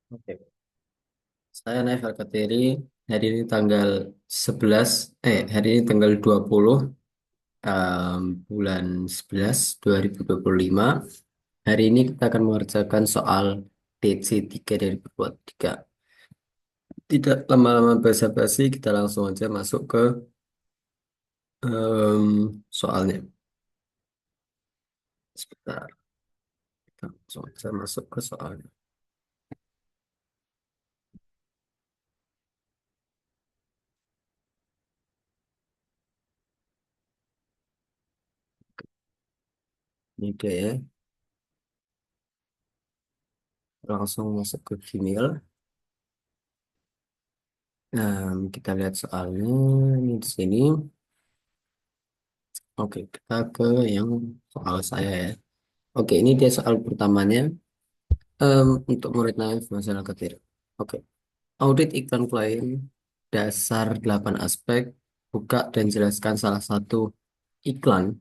Oke, saya Naif Al-Katiri. Hari ini tanggal 11, hari ini tanggal 20 bulan 11 2025. Hari ini kita akan mengerjakan soal DC3 dari perbuatan 3. Tidak lama-lama basa-basi, kita langsung aja masuk ke soalnya. Sebentar, kita langsung aja masuk ke soalnya. Ini dia ya, langsung masuk ke Gmail. Kita lihat soalnya ini di sini. Oke, kita ke yang soal saya ya. Oke, ini dia soal pertamanya. Untuk murid naif masalah ketir. Oke, audit iklan klien, dasar 8 aspek, buka dan jelaskan salah satu iklan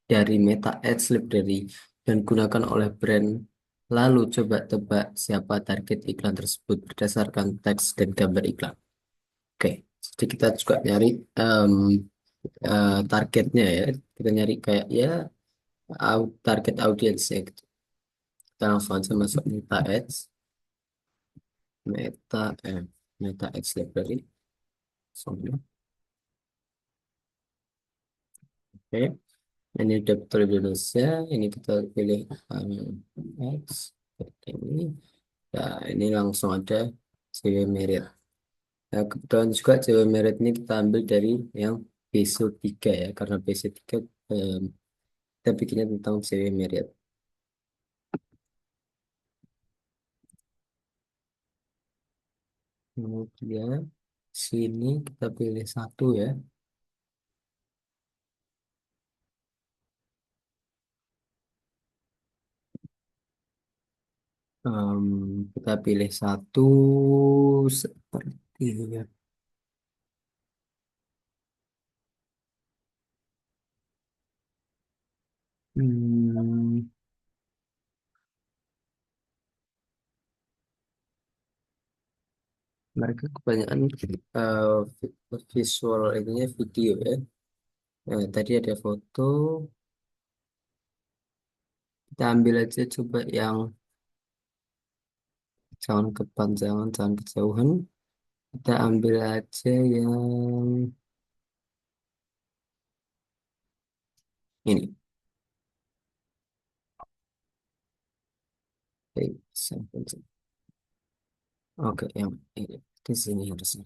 dari Meta Ads Library dan gunakan oleh brand. Lalu coba tebak siapa target iklan tersebut berdasarkan teks dan gambar iklan. Oke, jadi kita juga nyari targetnya ya. Kita nyari kayak ya target audiensnya gitu. Kita langsung aja masuk Meta Ads, Meta, Meta Ads Library. Langsung. Oke, ini udah betul Indonesia. Ini kita pilih Ads seperti ini. Nah, ini langsung ada CW Merit. Nah, kebetulan juga CW Merit ini kita ambil dari yang BSO 3 ya, karena BSO 3 kita bikinnya tentang CW Merit. Kemudian sini kita pilih satu ya. Em, kita pilih satu seperti ya. Hmm, mereka kebanyakan visual ininya video ya. Nah, tadi ada foto, kita ambil aja coba yang jangan kepanjangan, jangan kejauhan. Kita ambil aja yang ini. Oke, oke, yang ini di sini harusnya.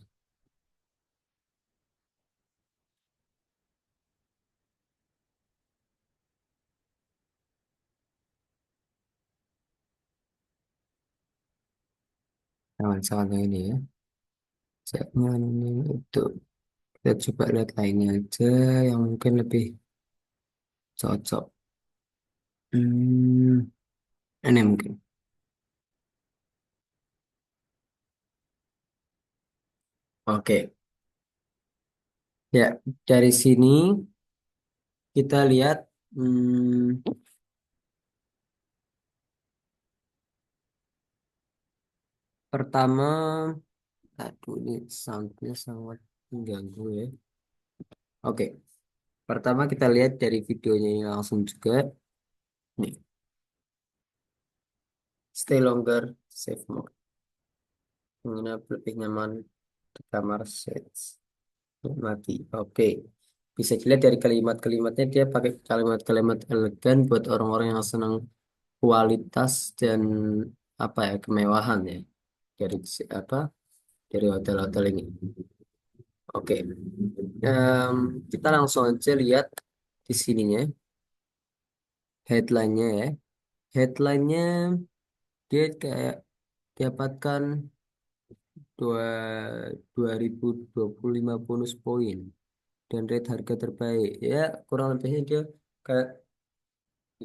Jangan-jangan yang ini ya. Jangan yang itu. Kita coba lihat lainnya aja yang mungkin lebih cocok. Hmm, ini mungkin. Oke, ya dari sini kita lihat pertama, aduh ini soundnya sangat mengganggu ya. Oke, pertama kita lihat dari videonya ini langsung juga. Nih, stay longer, save more. Menginap lebih nyaman di kamar sets. Mati. Oke. Bisa dilihat dari kalimat-kalimatnya dia pakai kalimat-kalimat elegan buat orang-orang yang senang kualitas dan apa ya kemewahan ya dari apa dari hotel-hotel ini. Oke. Kita langsung aja lihat di sininya headline-nya ya. Headline-nya dia kayak dapatkan dua 2025 bonus poin dan rate harga terbaik. Ya, kurang lebihnya dia kayak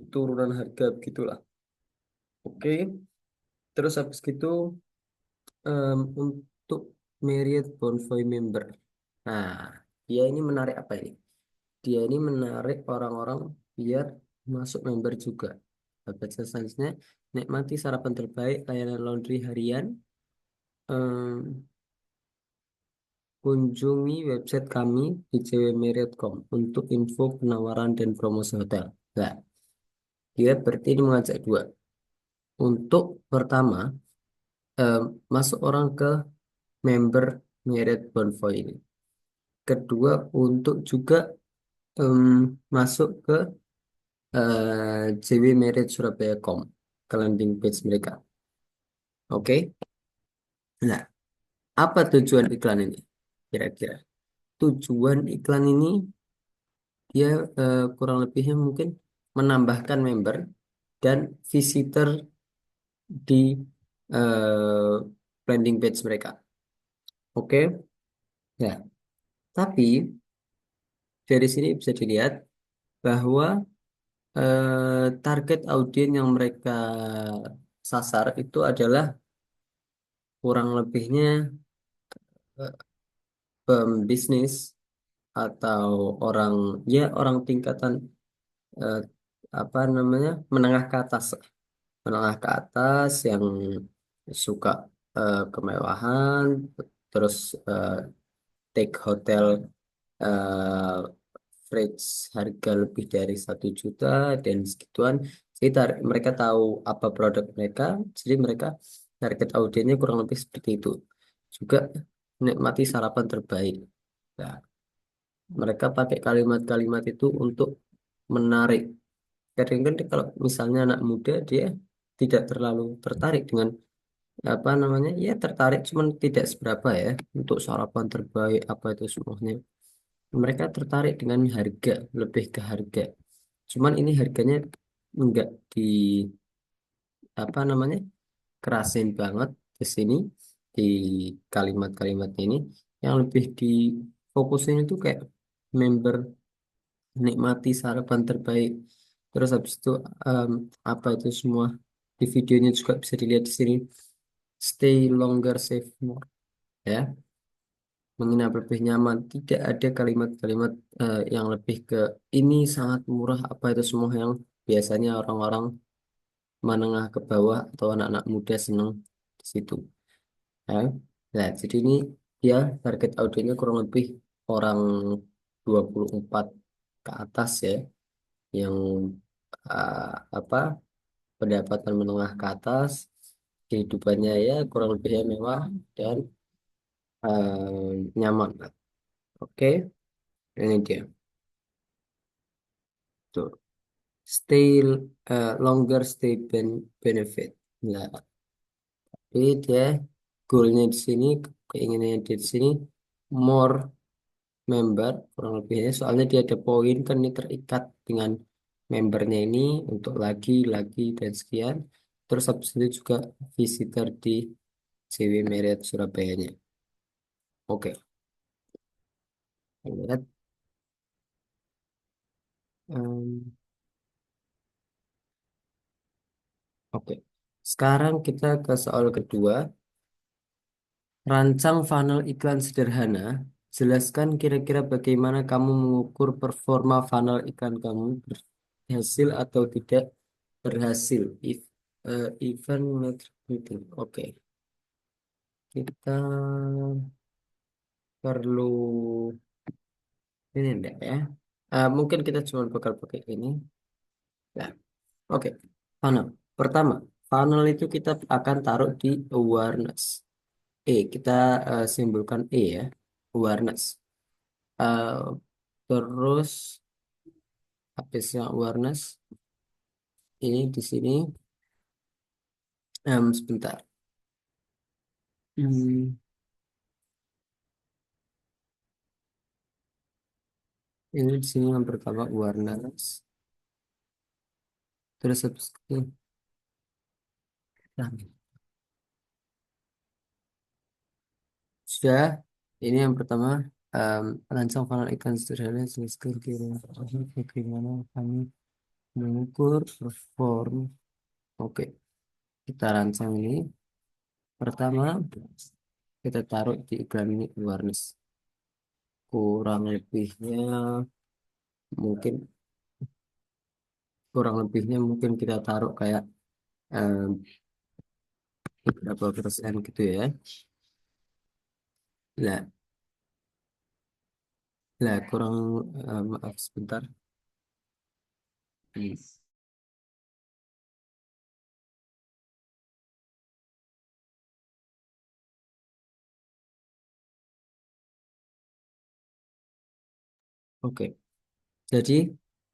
turunan harga begitulah. Oke. Terus habis gitu untuk Marriott Bonvoy member. Nah, dia ini menarik apa ini? Dia ini menarik orang-orang biar masuk member juga. Baca selanjutnya, nikmati sarapan terbaik, layanan laundry harian, em, kunjungi website kami di cwmarriott.com untuk info penawaran dan promosi hotel. Nah, dia berarti ini mengajak dua. Untuk pertama, em, masuk orang ke member Marriott Bonvoy ini. Kedua, untuk juga em, masuk ke JW Marriott Surabaya.com ke landing page mereka. Oke. Nah, apa tujuan iklan ini? Kira-kira. Tujuan iklan ini dia kurang lebihnya mungkin menambahkan member dan visitor di eh, landing page mereka. Oke. Ya, tapi dari sini bisa dilihat bahwa target audiens yang mereka sasar itu adalah kurang lebihnya eh, pembisnis atau orang ya orang tingkatan eh, apa namanya menengah ke atas, menengah ke atas yang suka kemewahan, terus eh, take hotel eh fridge harga lebih dari 1 juta dan segituan. Jadi mereka tahu apa produk mereka, jadi mereka target audiensnya kurang lebih seperti itu. Juga menikmati sarapan terbaik. Nah, mereka pakai kalimat-kalimat itu untuk menarik. Kadang kan kalau misalnya anak muda dia tidak terlalu tertarik dengan apa namanya, ya tertarik cuman tidak seberapa ya untuk sarapan terbaik apa itu semuanya. Mereka tertarik dengan harga, lebih ke harga. Cuman ini harganya enggak di apa namanya kerasin banget di sini di kalimat-kalimat ini. Yang lebih difokusin itu kayak member nikmati sarapan terbaik. Terus habis itu em, apa itu semua di videonya juga bisa dilihat di sini. Stay longer, save more. Ya, menginap lebih nyaman. Tidak ada kalimat-kalimat yang lebih ke ini sangat murah apa itu semua yang biasanya orang-orang menengah ke bawah atau anak-anak muda senang di situ. Ya. Nah, jadi ini dia target audiensnya kurang lebih orang 24 ke atas ya, yang uh, apa pendapatan menengah ke atas, kehidupannya ya kurang lebihnya mewah dan nyaman. Oke, ini dia. Tuh, stay longer stay benefit. Nah, ini dia goalnya di sini, keinginannya di sini more member kurang lebihnya. Soalnya dia ada poin kan ini terikat dengan membernya ini untuk lagi dan sekian. Terus habis itu juga visitor di JW Marriott Surabaya-nya. Oke, lihat. Em, oke. Sekarang kita ke soal kedua. Rancang funnel iklan sederhana. Jelaskan kira-kira bagaimana kamu mengukur performa funnel iklan kamu berhasil atau tidak berhasil. Event metric meeting. Oke, kita perlu ini enggak ya? Mungkin kita cuma bakal pakai ini. Ya, oke. Funnel. Pertama, funnel itu kita akan taruh di awareness. Kita simbolkan ya, awareness. Eh, terus habisnya awareness ini di sini sebentar. Hmm, ini di sini yang pertama awareness. Terus habis itu nah, sudah. Ini yang pertama rancang funnel iklan sederhana jelaskan kira-kira bagaimana kami mengukur perform. Oke, kita rancang ini. Pertama kita taruh di iklan ini awareness. Kurang lebihnya mungkin mungkin kita taruh kayak em, berapa persen gitu ya. Lah, lah kurang maaf sebentar. Hmm. Oke, jadi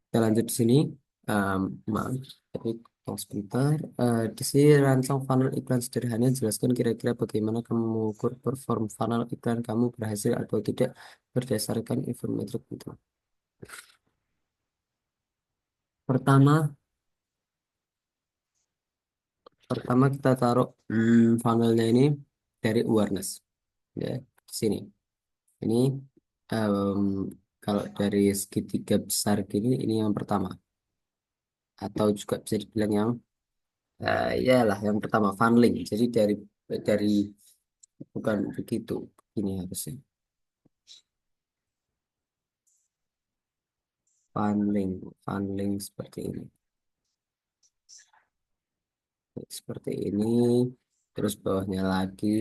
kita lanjut di sini. Um, Maaf, tapi tunggu sebentar. Di sini rancang funnel iklan sederhana. Jelaskan kira-kira bagaimana kamu mengukur perform funnel iklan kamu berhasil atau tidak berdasarkan informasi itu. Pertama, pertama kita taruh funnelnya ini dari awareness, ya, di sini. Ini em, kalau dari segitiga besar gini, ini yang pertama, atau juga bisa dibilang yang iyalah yang pertama funneling. Jadi dari bukan begitu, ini harusnya funneling, funneling seperti ini, terus bawahnya lagi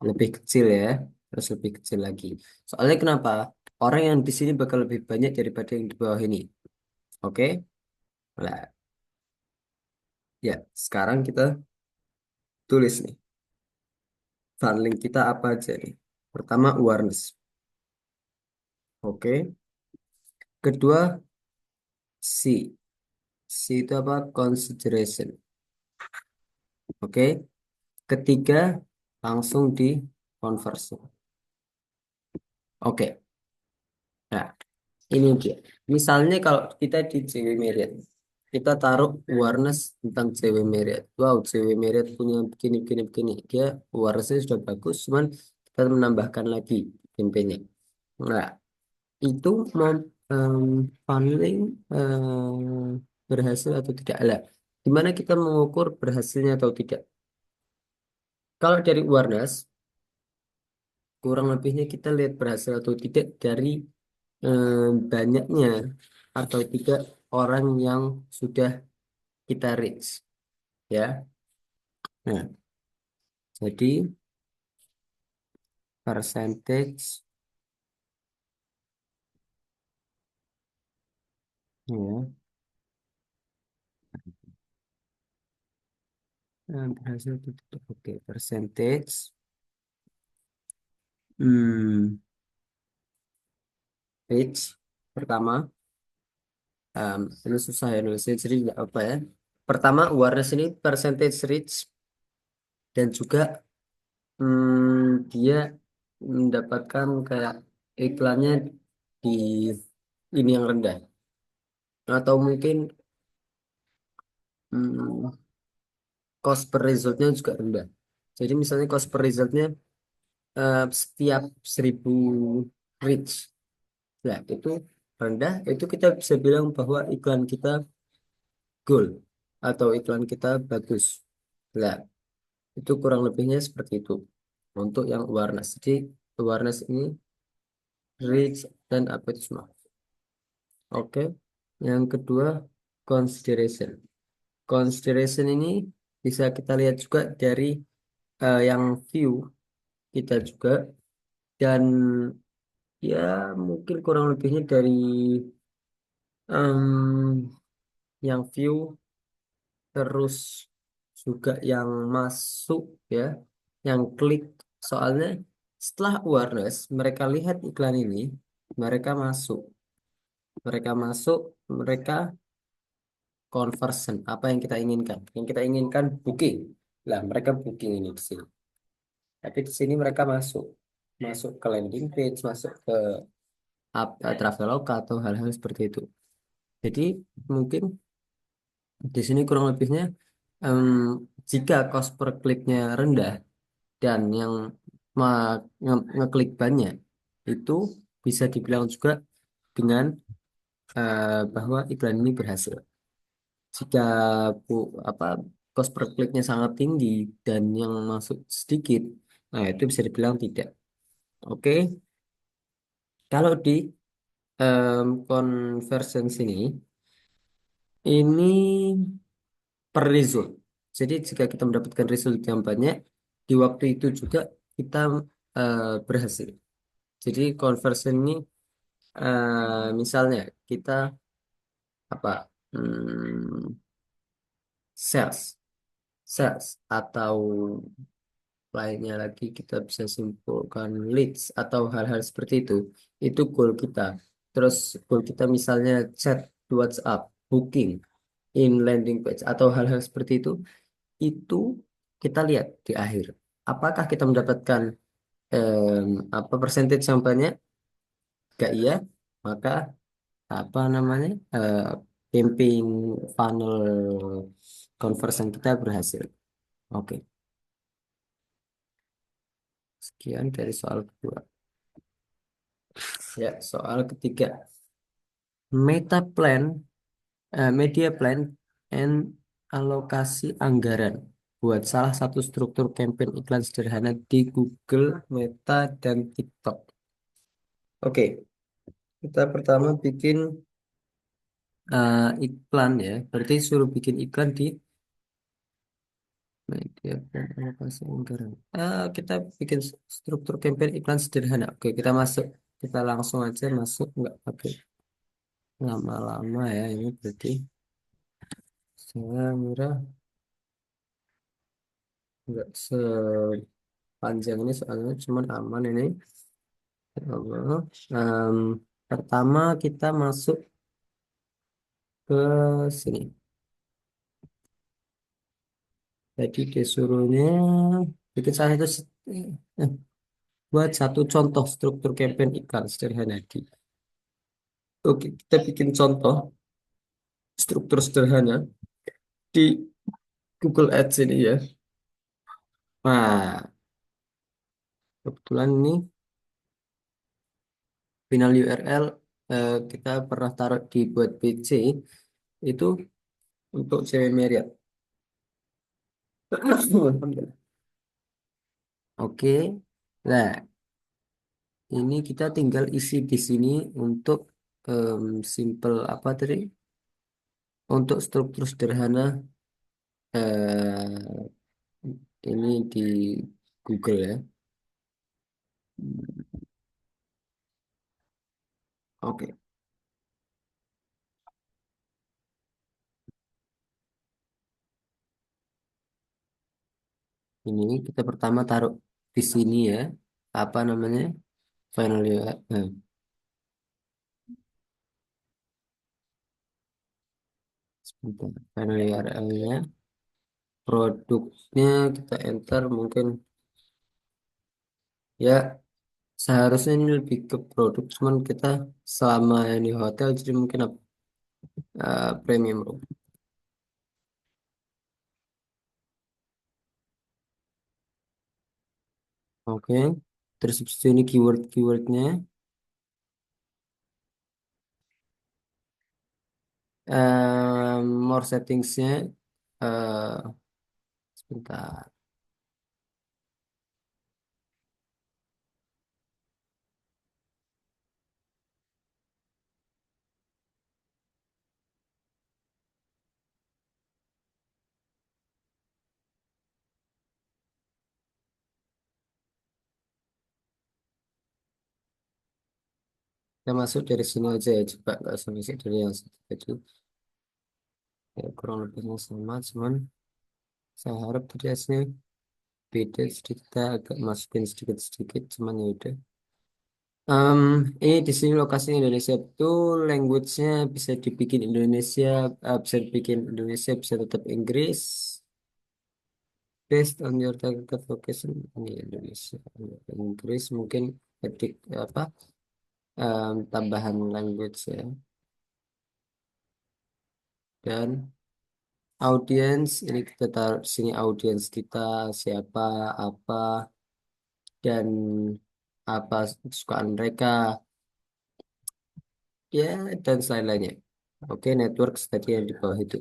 lebih kecil ya, terus lebih kecil lagi. Soalnya kenapa? Orang yang di sini bakal lebih banyak daripada yang di bawah ini. Oke? Nah, ya, sekarang kita tulis nih. Funneling kita apa aja nih? Pertama, awareness. Oke. Kedua, C. C itu apa? Consideration. Oke. Ketiga, langsung di conversion. Oke. Nah, ini dia. Misalnya kalau kita di JW Marriott, kita taruh awareness tentang JW Marriott. Wow, JW Marriott punya begini, begini, begini. Dia awarenessnya sudah bagus, cuman kita menambahkan lagi campaign-nya. Nah, itu mau em, funneling berhasil atau tidak. Lah, gimana kita mengukur berhasilnya atau tidak? Kalau dari awareness, kurang lebihnya kita lihat berhasil atau tidak dari banyaknya atau tidak orang yang sudah kita reach, ya. Nah, jadi percentage, ya, berhasil atau tidak. Oke, percentage, hmm, reach pertama. Ini susah ya nulisnya, jadi nggak apa ya. Pertama, awareness ini percentage reach dan juga dia mendapatkan kayak iklannya di ini yang rendah atau mungkin hmm, cost per resultnya juga rendah. Jadi misalnya cost per resultnya setiap 1.000 reach, nah itu rendah, itu kita bisa bilang bahwa iklan kita goal atau iklan kita bagus. Nah, itu kurang lebihnya seperti itu untuk yang awareness. Jadi awareness ini reach dan apa itu semua. Oke. Yang kedua, consideration. Consideration ini bisa kita lihat juga dari yang view kita juga, dan ya mungkin kurang lebihnya dari yang view, terus juga yang masuk, ya, yang klik. Soalnya setelah awareness mereka lihat iklan ini, mereka masuk, mereka masuk, mereka conversion. Apa yang kita inginkan? Yang kita inginkan booking. Lah, mereka booking ini di sini. Tapi di sini mereka masuk, masuk ke landing page, masuk ke Traveloka atau hal-hal seperti itu. Jadi mungkin di sini kurang lebihnya em, jika cost per kliknya rendah dan yang ngeklik banyak, itu bisa dibilang juga dengan bahwa iklan ini berhasil. Jika bu, apa cost per kliknya sangat tinggi dan yang masuk sedikit, nah itu bisa dibilang tidak. Oke, kalau di conversion sini, ini per result. Jadi jika kita mendapatkan result yang banyak, di waktu itu juga kita berhasil. Jadi conversion ini misalnya kita apa sales, sales atau lainnya lagi kita bisa simpulkan leads atau hal-hal seperti itu goal kita. Terus goal kita misalnya chat di WhatsApp, booking in landing page atau hal-hal seperti itu kita lihat di akhir. Apakah kita mendapatkan apa percentage yang banyak? Jika iya, maka apa namanya campaign funnel conversion kita berhasil. Oke, sekian dari soal kedua. Ya, soal ketiga. Meta plan, media plan, and alokasi anggaran buat salah satu struktur campaign iklan sederhana di Google, Meta, dan TikTok. Oke, kita pertama bikin iklan ya. Berarti suruh bikin iklan di media plan alokasi anggaran. Kita bikin struktur campaign iklan sederhana. Oke, kita masuk. Kita langsung aja masuk, nggak pakai lama-lama ya. Ini berarti saya kira nggak sepanjang ini soalnya cuman aman ini. Ya Allah. Pertama kita masuk ke sini. Jadi disuruhnya bikin salah satu eh, buat satu contoh struktur campaign iklan sederhana di. Oke, kita bikin contoh struktur sederhana di Google Ads ini ya. Nah, kebetulan ini final URL kita pernah taruh di buat PC itu untuk cewek Marriott. Alhamdulillah. Oke. Nah, ini kita tinggal isi di sini untuk simple apa tadi? Untuk struktur sederhana eh, ini di Google ya. Oke. Ini kita pertama taruh di sini ya. Apa namanya? Final URL. Sebentar. Final URL-nya. Produknya kita enter mungkin ya seharusnya ini lebih ke produk cuman kita selama ini hotel jadi mungkin premium room. Oke, terus habis itu ini keywordnya more settingsnya sebentar. Kita masuk dari sini aja ya coba nggak usah masuk dari yang satu tadi ya, kurang lebihnya sama cuman saya harap tadi hasilnya beda sedikit kita agak masukin sedikit-sedikit cuman ya udah. Em, ini di sini lokasi Indonesia itu language-nya bisa dibikin Indonesia, bisa dibikin Indonesia, bisa tetap Inggris. Based on your target location ini Indonesia, Inggris mungkin ketik apa tambahan language ya. Dan audience ini kita taruh di sini audience kita siapa, apa dan apa kesukaan mereka ya dan lain-lainnya. Oke, network tadi yang di bawah itu.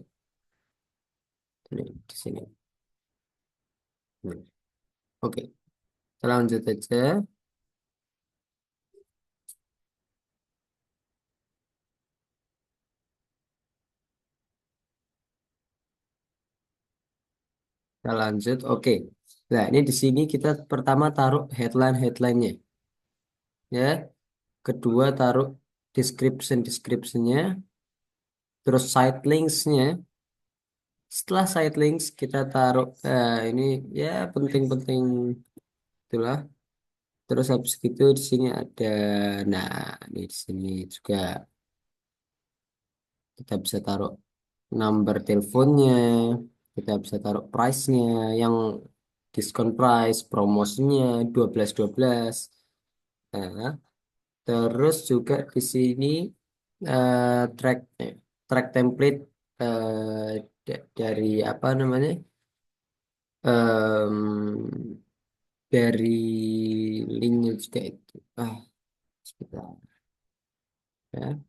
Ini di sini. Nah, oke, kita lanjut aja. Kita lanjut. Oke. Nah, ini di sini kita pertama taruh headline-headlinenya, ya. Kedua taruh description-descriptionnya, terus side links-nya. Setelah side links kita taruh ini ya penting-penting itulah. Terus habis itu di sini ada, nah ini di sini juga kita bisa taruh number teleponnya, kita bisa taruh price-nya, yang diskon price, promosinya 12-12. Nah, terus juga di sini track track template dari apa namanya? em, dari linknya juga itu. Sebentar ya.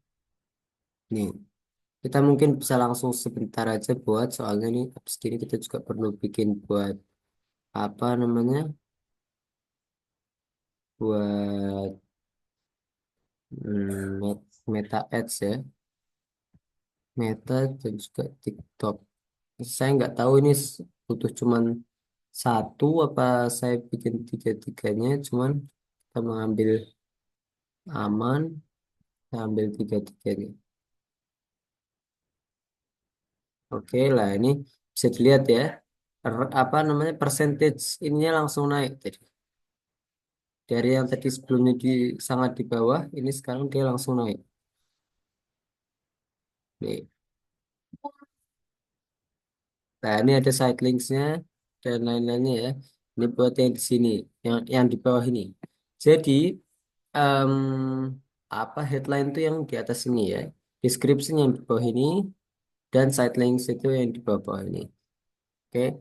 Nih, kita mungkin bisa langsung sebentar aja buat, soalnya nih habis ini kita juga perlu bikin buat apa namanya? Buat meta ads ya, meta dan juga TikTok. Saya nggak tahu ini butuh cuman satu apa saya bikin tiga-tiganya, cuman kita mengambil aman, kita ambil tiga-tiganya. Oke lah, ini bisa dilihat ya. Apa namanya, percentage ininya langsung naik tadi. Dari yang tadi sebelumnya sangat di bawah, ini sekarang dia langsung naik. Nih. Nah, ini ada side links-nya dan lain-lainnya ya. Ini buat yang di sini, yang di bawah ini. Jadi em, apa headline itu yang di atas ini ya. Description yang di bawah ini dan side links itu yang di bawah ini. Oke.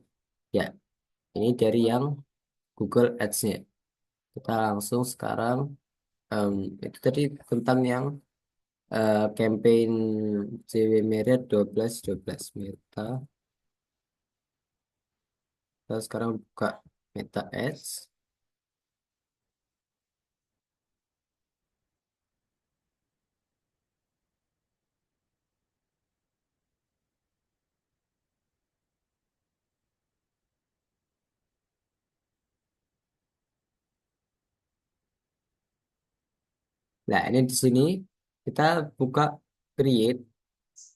Ya, ini dari yang Google Ads-nya. Kita langsung sekarang em, itu tadi tentang yang campaign CW Marriott 12-12 Meta. Kita sekarang buka Meta Ads. Nah, ini di sini kita buka create.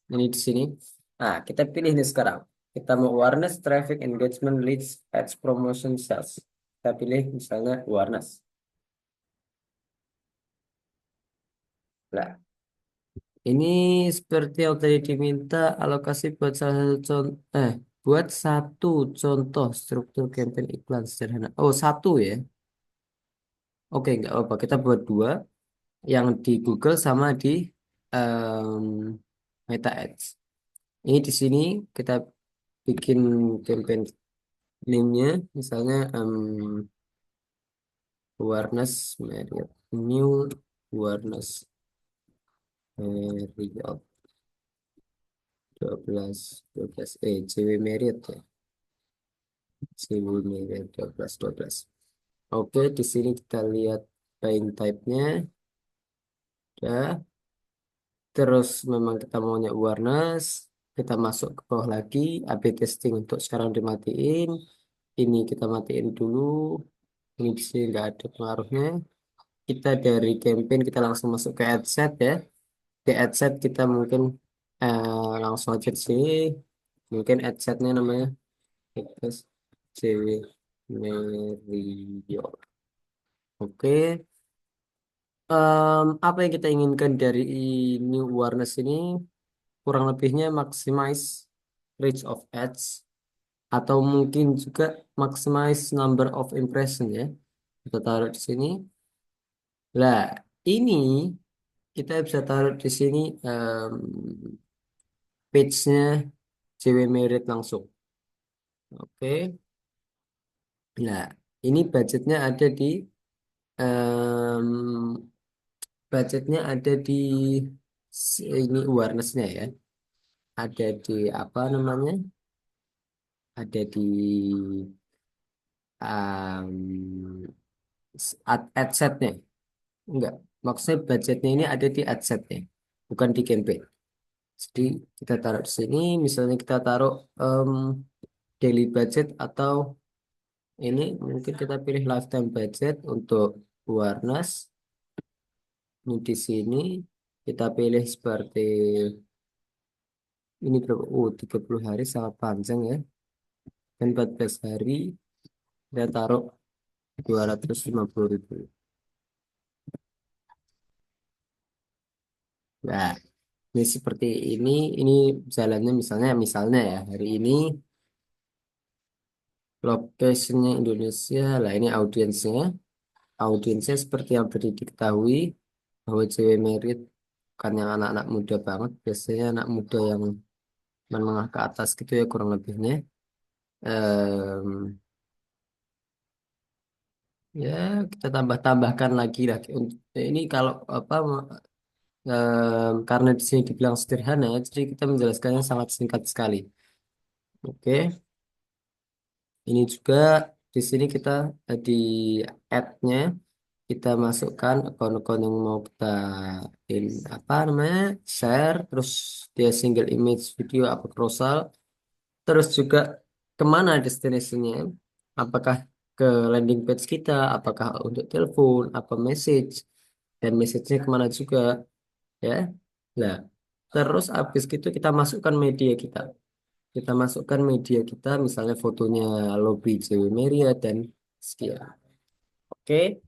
Ini di sini. Nah, kita pilih nih sekarang. Kita mau awareness, traffic, engagement, leads, ads, promotion, sales. Kita pilih misalnya awareness. Nah, ini seperti yang tadi diminta alokasi buat salah satu contoh, buat satu contoh struktur campaign iklan sederhana. Oh, satu ya. Oke, nggak apa-apa. Kita buat dua, yang di Google sama di em, Meta Ads. Ini di sini kita bikin campaign name-nya, misalnya awareness Marriott, new awareness Marriott 12 CW Marriott ya, CW Marriott 12 Oke, di sini kita lihat buying type-nya. Ya, terus memang kita maunya awareness, kita masuk ke bawah lagi, A/B testing untuk sekarang dimatiin. Ini kita matiin dulu. Ini di sini nggak ada pengaruhnya. Kita dari campaign kita langsung masuk ke adset ya. Di adset kita mungkin langsung aja di sini. Mungkin adsetnya namanya Terus CW Merio. Oke. Apa yang kita inginkan dari new awareness ini? Kurang lebihnya maximize reach of ads, atau mungkin juga maximize number of impression ya. Kita taruh di sini. Lah, ini kita bisa taruh di sini page-nya CW Merit langsung. Oke. Nah, ini em, budgetnya ada di ini awareness-nya ya. Ada di apa namanya? Ada di um, adset-nya. Enggak, maksudnya budgetnya ini ada di adsetnya, bukan di campaign. Jadi kita taruh di sini, misalnya kita taruh daily budget atau Ini mungkin kita pilih lifetime budget untuk awareness. Ini di sini kita pilih seperti ini berapa? 30 hari sangat panjang ya. Dan 14 hari kita taruh 250.000. Nah, ini seperti ini jalannya misalnya ya hari ini locationnya Indonesia. Lah ini audiensnya. Audiensnya seperti yang tadi diketahui bahwa cewek merit kan yang anak-anak muda banget. Biasanya anak muda yang menengah ke atas gitu ya kurang lebihnya. Em, ya kita tambah-tambahkan lagi lah. Ini kalau apa karena di sini dibilang sederhana, jadi kita menjelaskannya sangat singkat sekali. Oke, ini juga di sini kita di add-nya kita masukkan akun-akun yang mau kita in, apa namanya share, terus dia single image video apa carousel, terus juga kemana destinasinya, apakah ke landing page kita, apakah untuk telepon, apa message, dan message-nya kemana juga ya. Nah, terus habis itu kita masukkan media kita. Kita masukkan media kita, misalnya fotonya lobby JW Marriott dan sekian. Oke.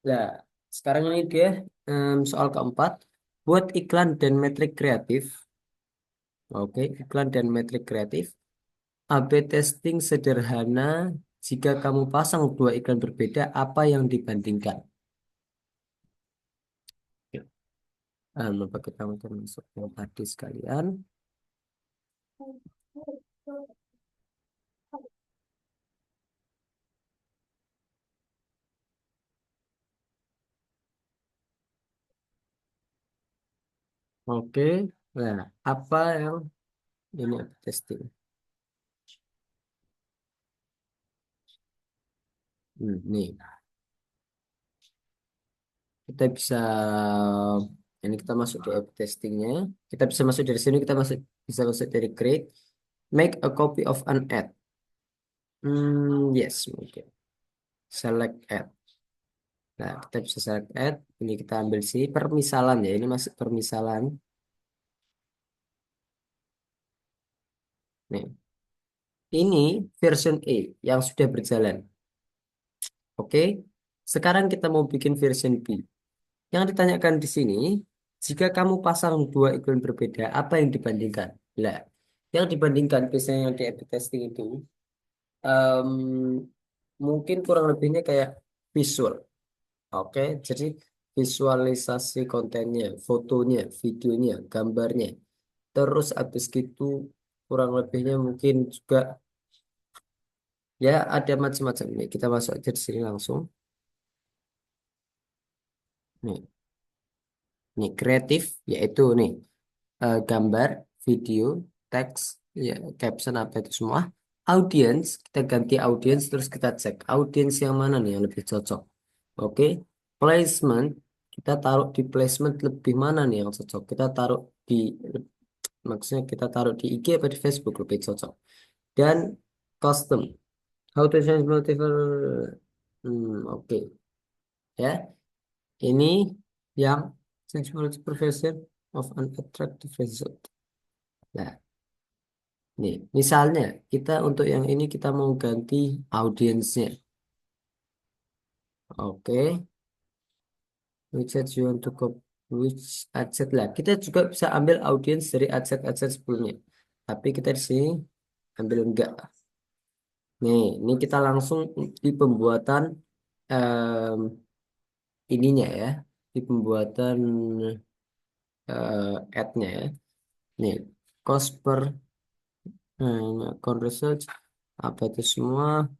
Nah, sekarang ini dia soal keempat. Buat iklan dan metrik kreatif. Oke, iklan dan metrik kreatif. A/B testing sederhana. Jika kamu pasang dua iklan berbeda, apa yang dibandingkan? Oke. Lupa kita mungkin masuk yang tadi sekalian. Oke. Nah, apa yang ini A/B testing? Nih, kita bisa ini kita masuk ke A/B testingnya. Kita bisa masuk dari sini, kita bisa masuk dari create, make a copy of an ad. Yes, mungkin. Select ad. Nah, kita bisa select ad. Ini kita ambil sini permisalan ya. Ini masuk permisalan. Nih, ini version A yang sudah berjalan. Oke. Sekarang kita mau bikin version B. Yang ditanyakan di sini, jika kamu pasang dua iklan berbeda, apa yang dibandingkan? Lah, yang dibandingkan biasanya yang di A/B testing itu em, mungkin kurang lebihnya kayak visual. Oke, jadi visualisasi kontennya, fotonya, videonya, gambarnya. Terus habis gitu kurang lebihnya mungkin juga ya ada macam-macam ini. Kita masuk aja di sini langsung. Nih, nih kreatif yaitu nih gambar, video, teks, ya caption apa itu semua. Audience, kita ganti audience terus kita cek audience yang mana nih yang lebih cocok. Oke, placement, kita taruh di placement lebih mana nih yang cocok. Kita taruh di maksudnya kita taruh di IG atau di Facebook lebih cocok. Dan custom, how to change multiple. Oke ya. Ini yang change multiple version of an attractive result. Nah, nih, misalnya kita untuk yang ini kita mau ganti audiensnya. Oke, which ads you want to copy, which adset lah. Kita juga bisa ambil audiens dari adset-adset sebelumnya. Tapi kita di sini ambil enggak. Nih, ini kita langsung di pembuatan em, ininya ya, di pembuatan ad-nya ya. Nih, cost per account research apa itu semua.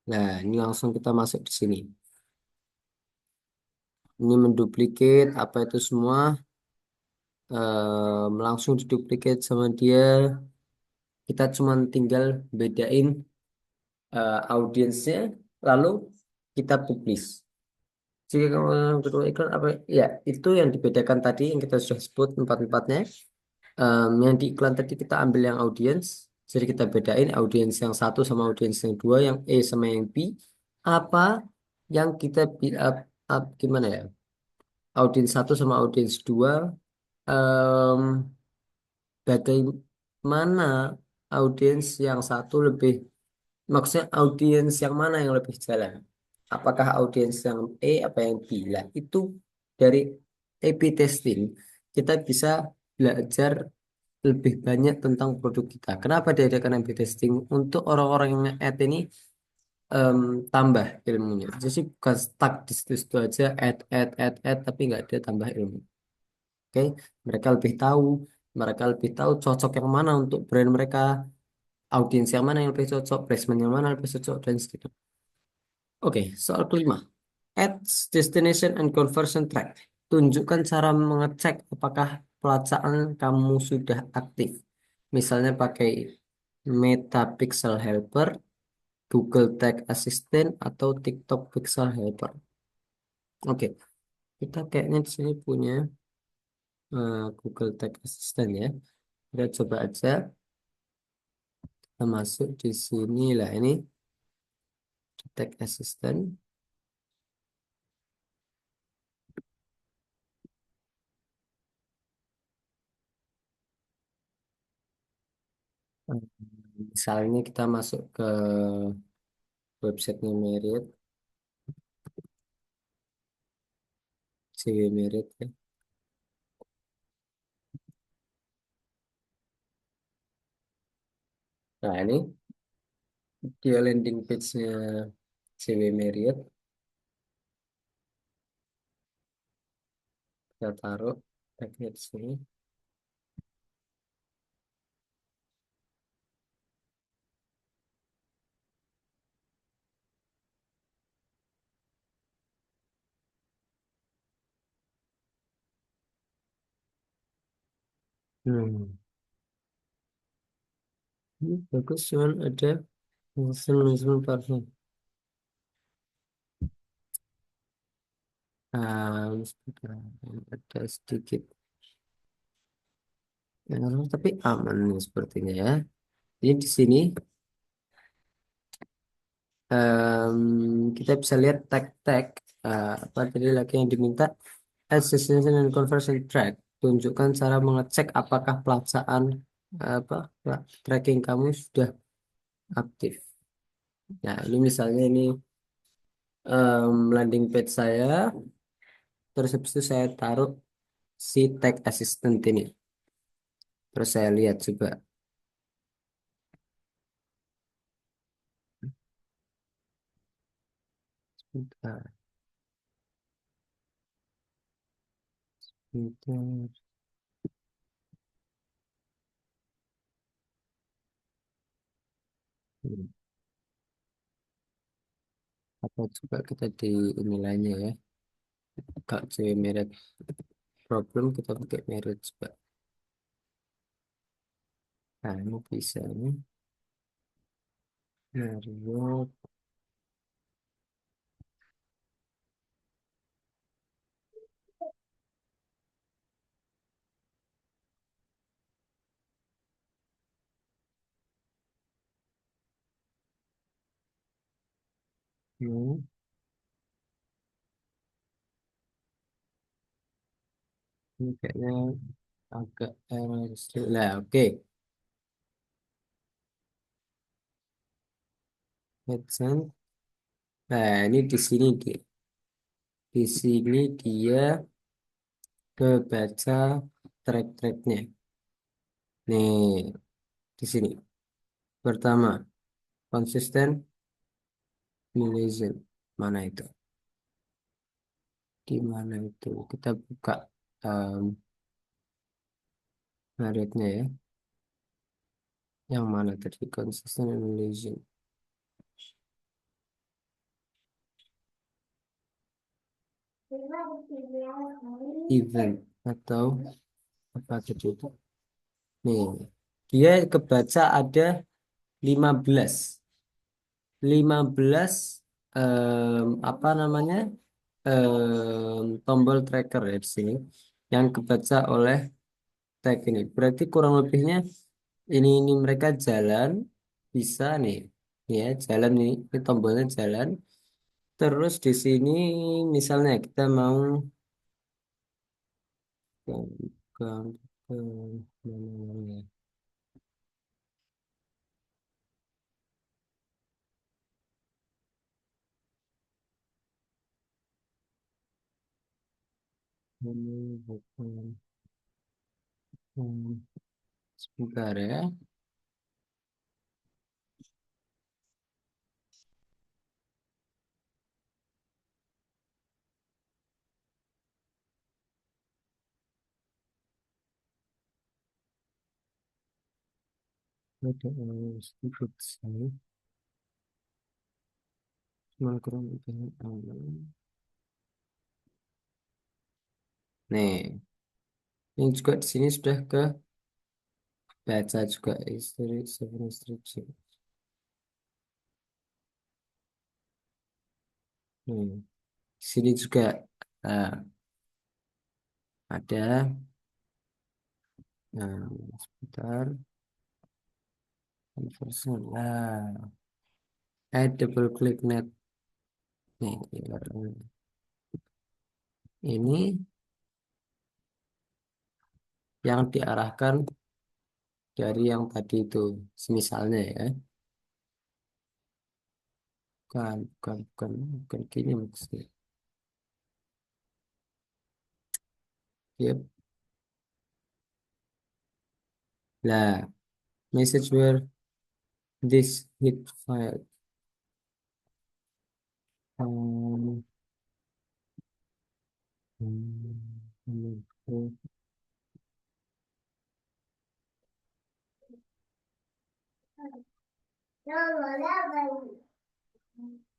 Nah, ini langsung kita masuk di sini. Ini menduplikat apa itu semua langsung diduplikat sama dia. Kita cuma tinggal bedain audiensnya, lalu kita publish. Jika kamu berdua iklan apa? Ya, itu yang dibedakan tadi yang kita sudah sebut empat-empatnya. Yang di iklan tadi kita ambil yang audiens, jadi kita bedain audiens yang satu sama audiens yang dua, yang A sama yang B. Apa yang kita gimana ya? Audiens satu sama audiens dua, em, bagaimana audiens yang satu lebih, maksudnya audiens yang mana yang lebih jalan? Apakah audiens yang A apa yang B? Lah, itu dari A/B testing kita bisa belajar lebih banyak tentang produk kita. Kenapa diadakan A/B testing? Untuk orang-orang yang nge-add ini em, tambah ilmunya. Jadi bukan stuck di situ-situ aja add, tapi nggak ada tambah ilmu. Oke, mereka lebih tahu, cocok yang mana untuk brand mereka, audiens yang mana yang lebih cocok, placement yang mana lebih cocok, dan segitu. Oke, soal kelima. Ads, destination, and conversion track. Tunjukkan cara mengecek apakah pelacaan kamu sudah aktif. Misalnya pakai Meta Pixel Helper, Google Tag Assistant, atau TikTok Pixel Helper. Oke, kita kayaknya di sini punya Google Tag Assistant ya. Kita coba aja, kita masuk di sini lah ini, Tag Assistant. Hmm, Misalnya kita masuk ke websitenya Merit, CW Merit ya. Nah ini dia landing page-nya CW Marriott, kita taruh tagnya di sini. Ini bagus, cuman ada Muslim parfum. Sebentar, ada sedikit error, tapi aman nih sepertinya ya. Ini di sini em, kita bisa lihat tag-tag apa tadi lagi yang diminta, association and conversion track. Tunjukkan cara mengecek apakah pelaksanaan tracking kamu sudah aktif. Nah, ini misalnya ini landing page saya, terus habis itu saya taruh si tag assistant ini. Terus saya lihat juga. Bentar, bentar. Hmm, Apa coba kita di ini lainnya ya. Kalau cewek merit problem, kita pakai merit juga. Nah, ini bisa nih. Mario, ini kayaknya agak error sedikit. Lah, oke. AdSense. Nah, ini di sini dia. Di sini dia kebaca track-tracknya. Nih, di sini. Pertama, konsisten minimalism. Mana itu? Di mana itu? Kita buka um, Marriott-nya ya. Yang mana tadi? Konsisten minimalism. Event atau apa tadi itu? Nih, dia kebaca ada 15. 15 apa namanya? Tombol tracker ya di sini yang kebaca oleh tag ini. Berarti kurang lebihnya ini mereka jalan bisa nih. Ya, jalan nih. Ini tombolnya jalan. Terus di sini misalnya kita mau ke, ke mana ya? Ini bukan hmm, sebentar ya. Ada sedikit sih. Cuma kurang lebih. Nih, ini juga di sini sudah ke baca juga istri seven instruction. Di sini juga eh, ada nah, sebentar conversion lah. Add double click net nih ini yang diarahkan dari yang tadi itu, misalnya ya, bukan gini maksudnya. Yep. Lah, message where this hit file. Um,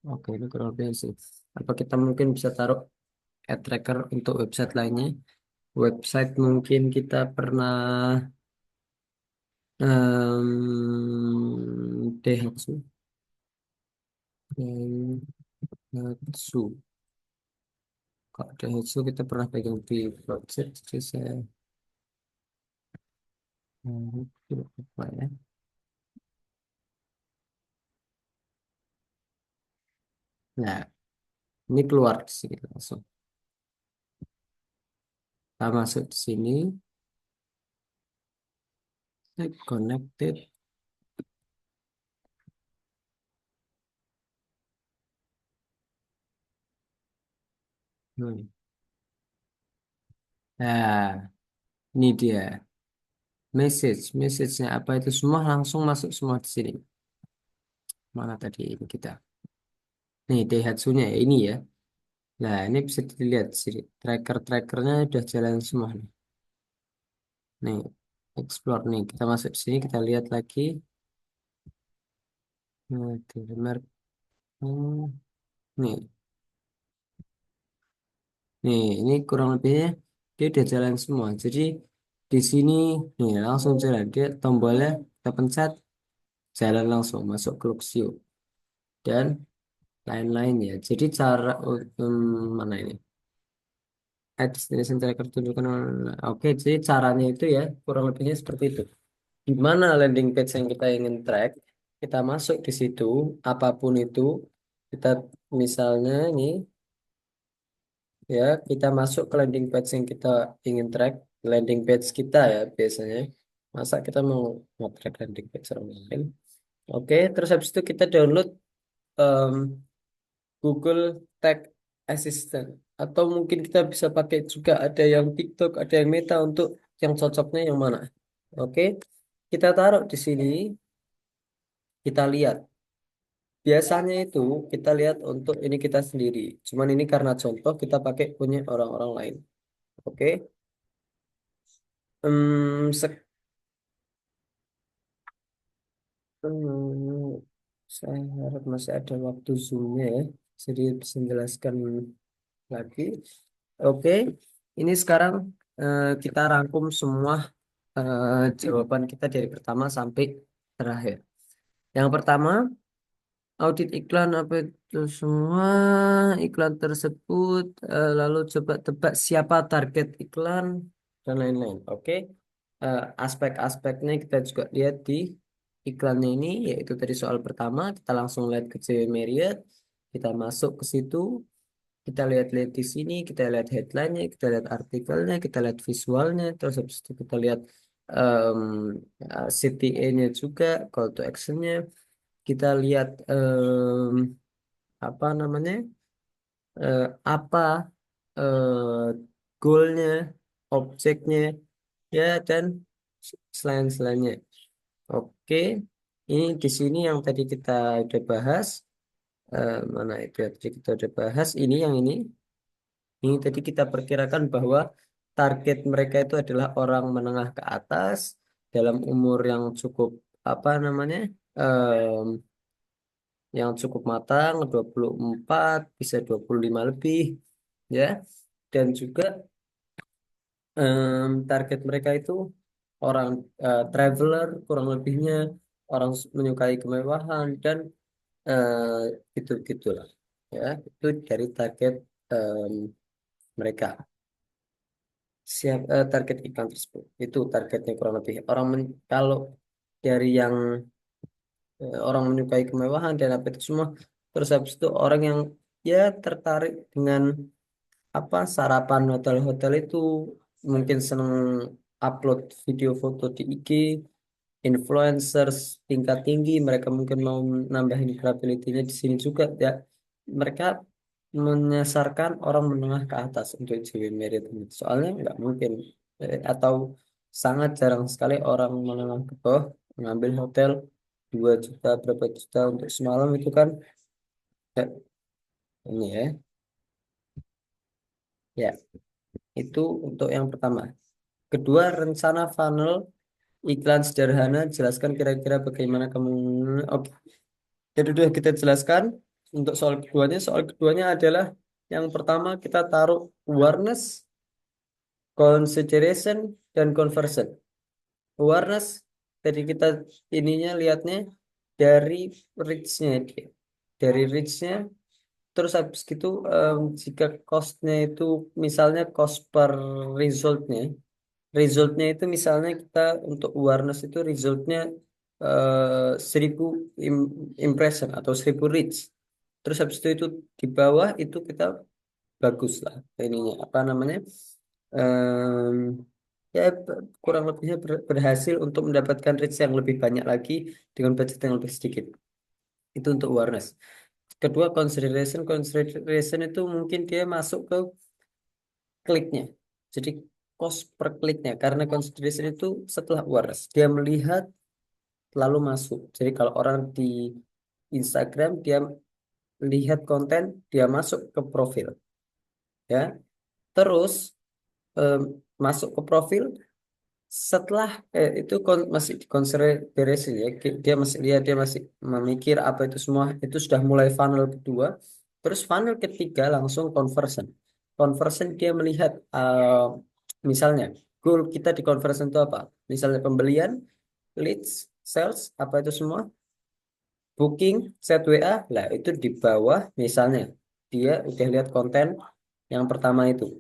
Oke, ini kurang lebih sih. Apa kita mungkin bisa taruh ad tracker untuk website lainnya? Website mungkin kita pernah Daihatsu, Daihatsu. Kalau Daihatsu kita pernah pegang di project, jadi saya apa ya? Nah, ini keluar di sini langsung. Kita masuk di sini, connected. Hmm. Nah, ini dia message-nya apa itu semua langsung masuk semua di sini. Mana tadi ini kita? Nih Daihatsu-nya ya, ini ya. Nah, ini bisa dilihat sini. Tracker-trackernya udah jalan semua nih. Nih, explore nih. Kita masuk ke sini, kita lihat lagi. Nah, Denmark. Nih, ini kurang lebihnya dia udah jalan semua. Jadi di sini nih langsung jalan. Dia tombolnya kita pencet jalan langsung masuk ke Luxio dan lain-lain ya. Jadi cara mana ini? Add destination tracker tunjukkan. Oke, jadi caranya itu ya kurang lebihnya seperti itu. Di mana landing page yang kita ingin track, kita masuk di situ, apapun itu, kita misalnya ini ya, kita masuk ke landing page yang kita ingin track, landing page kita ya biasanya. Masa kita mau track landing page orang lain? Oke, terus habis itu kita download em, Google Tag Assistant. Atau mungkin kita bisa pakai juga ada yang TikTok, ada yang Meta untuk yang cocoknya yang mana. Oke, kita taruh di sini, kita lihat. Biasanya itu kita lihat untuk ini kita sendiri. Cuman ini karena contoh kita pakai punya orang-orang lain. Oke. Hmm, saya harap masih ada waktu zoomnya ya. Jadi bisa menjelaskan lagi. Oke. Ini sekarang kita rangkum semua jawaban kita dari pertama sampai terakhir. Yang pertama, audit iklan apa itu semua iklan tersebut, lalu coba tebak siapa target iklan dan lain-lain. Oke. aspek-aspeknya kita juga lihat di iklannya ini, yaitu tadi soal pertama kita langsung lihat ke JW Marriott, kita masuk ke situ, kita lihat-lihat di sini, kita lihat headline-nya, kita lihat artikelnya, kita lihat visualnya, terus habis itu kita lihat em, CTA-nya juga, call to action-nya, kita lihat apa namanya, apa eh, goalnya, objeknya, ya dan selain-selainnya. Oke, ini di sini yang tadi kita udah bahas. Mana itu yang tadi kita udah bahas? Ini yang ini. Ini tadi kita perkirakan bahwa target mereka itu adalah orang menengah ke atas dalam umur yang cukup apa namanya? em, yang cukup matang, 24 bisa 25 lebih, ya. Dan juga target mereka itu orang traveler kurang lebihnya, orang menyukai kemewahan dan gitu gitulah, ya. Itu dari target em, mereka. Target iklan tersebut itu targetnya kurang lebih kalau dari yang orang menyukai kemewahan dan apa itu semua, terus habis itu orang yang ya tertarik dengan apa sarapan hotel-hotel itu, mungkin seneng upload video foto di IG, influencers tingkat tinggi, mereka mungkin mau nambahin capability-nya di sini juga, ya. Mereka menyasarkan orang menengah ke atas untuk JW Merit ini. Soalnya nggak mungkin atau sangat jarang sekali orang menengah ke bawah mengambil hotel 2 juta berapa juta untuk semalam itu kan, ya, ini ya. Ya, itu untuk yang pertama. Kedua, rencana funnel iklan sederhana. Jelaskan kira-kira bagaimana kamu. Oke, jadi sudah kita jelaskan untuk soal keduanya. Soal keduanya adalah yang pertama kita taruh awareness, consideration, dan conversion. Awareness tadi kita ininya lihatnya dari reach-nya dia. Dari reach-nya, terus habis gitu jika cost-nya itu misalnya cost per result-nya. Resultnya itu misalnya kita untuk awareness itu resultnya 1000 impression atau 1000 reach. Terus habis itu di bawah itu kita bagus lah ininya apa namanya, em, ya kurang lebihnya berhasil untuk mendapatkan reach yang lebih banyak lagi dengan budget yang lebih sedikit. Itu untuk awareness. Kedua, consideration itu mungkin dia masuk ke kliknya. Jadi cost per kliknya, karena consideration itu setelah awareness dia melihat lalu masuk. Jadi kalau orang di Instagram dia lihat konten, dia masuk ke profil, ya. Terus em, masuk ke profil setelah itu masih di consideration, ya. Dia masih lihat, dia masih memikir apa itu semua, itu sudah mulai funnel kedua. Terus funnel ketiga langsung conversion. Conversion dia melihat misalnya goal kita di conversion itu apa, misalnya pembelian, leads, sales, apa itu semua, booking, set WA lah, itu di bawah misalnya dia udah lihat konten yang pertama itu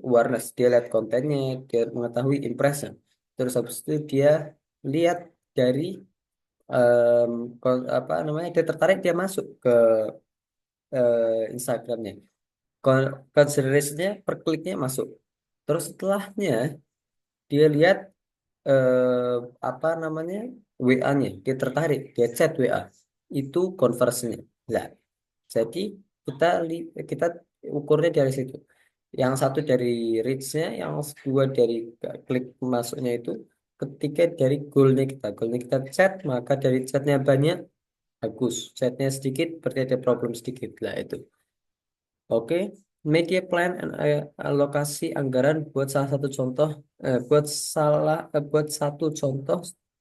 awareness, dia lihat kontennya, dia mengetahui impression, terus habis itu dia lihat dari apa namanya, dia tertarik, dia masuk ke Instagramnya. Considerationnya per kliknya masuk, terus setelahnya dia lihat eh, apa namanya, WA-nya, dia tertarik, dia chat WA, itu conversinya. Nah, jadi kita ukurnya dari situ. Yang satu dari reach-nya, yang kedua dari klik masuknya itu, ketiga dari goalnya kita chat, maka dari chatnya banyak bagus, chatnya sedikit berarti ada problem sedikit lah itu. Oke, media plan and alokasi anggaran buat satu contoh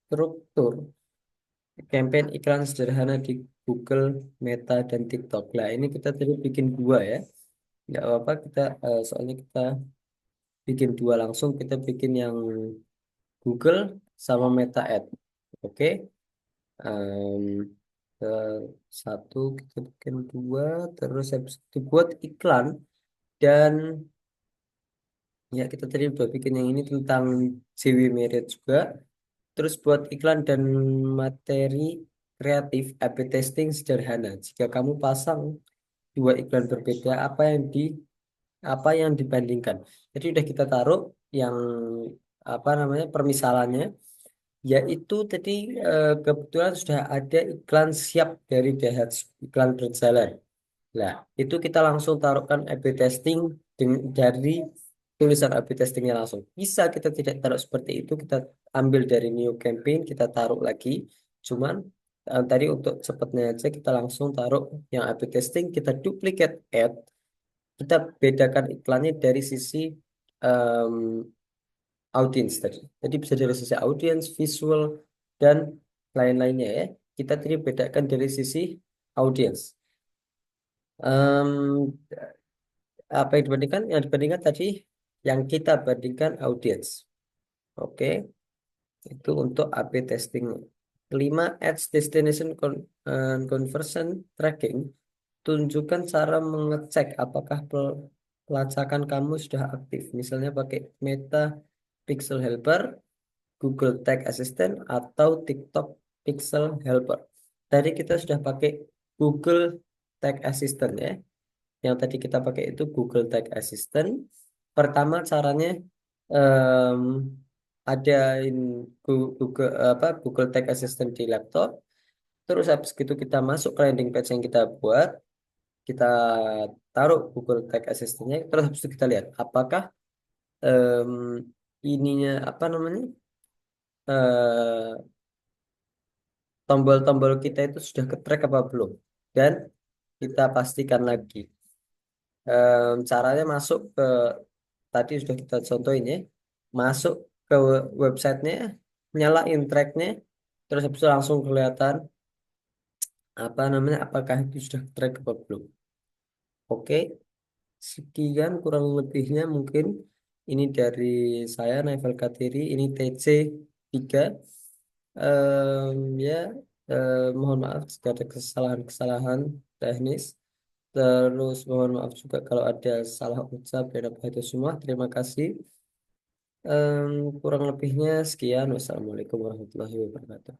struktur campaign iklan sederhana di Google, Meta, dan TikTok. Nah, ini kita tadi bikin dua, ya. Nggak apa-apa, kita soalnya kita bikin dua langsung, kita bikin yang Google sama Meta Ad. Oke, em, eh, satu kita bikin dua, terus habis itu buat iklan dan Ya, kita tadi udah bikin yang ini tentang JW Merit juga. Terus buat iklan dan materi kreatif, A/B testing sederhana. Jika kamu pasang dua iklan berbeda, apa yang dibandingkan? Jadi udah kita taruh yang apa namanya permisalannya, yaitu tadi kebetulan sudah ada iklan siap dari Dahats, iklan berjalan. Nah, itu kita langsung taruhkan A/B testing dari tulisan A/B testingnya langsung. Bisa kita tidak taruh seperti itu, kita ambil dari new campaign, kita taruh lagi. Cuman tadi untuk cepatnya aja kita langsung taruh yang A/B testing, kita duplicate ad, kita bedakan iklannya dari sisi em, audience tadi. Jadi bisa dari sisi audience, visual, dan lain-lainnya ya. Kita tadi bedakan dari sisi audience. Em, apa yang dibandingkan? Yang dibandingkan tadi yang kita bandingkan audience. Oke, itu untuk A/B testing. Kelima, Ads Destination Conversion Tracking. Tunjukkan cara mengecek apakah pelacakan kamu sudah aktif. Misalnya pakai Meta Pixel Helper, Google Tag Assistant, atau TikTok Pixel Helper. Tadi kita sudah pakai Google Tag Assistant ya. Yang tadi kita pakai itu Google Tag Assistant. Pertama caranya em, adain Google Google Tag Assistant di laptop. Terus habis itu kita masuk ke landing page yang kita buat, kita taruh Google Tag Assistant-nya. Terus habis itu kita lihat apakah em, ininya apa namanya eh, tombol-tombol kita itu sudah ke-track apa belum. Dan kita pastikan lagi. Caranya masuk ke tadi sudah kita contohin ya, masuk ke websitenya, nyalain tracknya, terus habis itu langsung kelihatan apa namanya apakah itu sudah track apa belum. Oke, sekian kurang lebihnya mungkin ini dari saya Naifal Katiri, ini TC 3. Ya, mohon maaf jika ada kesalahan-kesalahan teknis. Terus mohon maaf juga kalau ada salah ucap dan apa itu semua. Terima kasih. Kurang lebihnya sekian. Wassalamualaikum warahmatullahi wabarakatuh.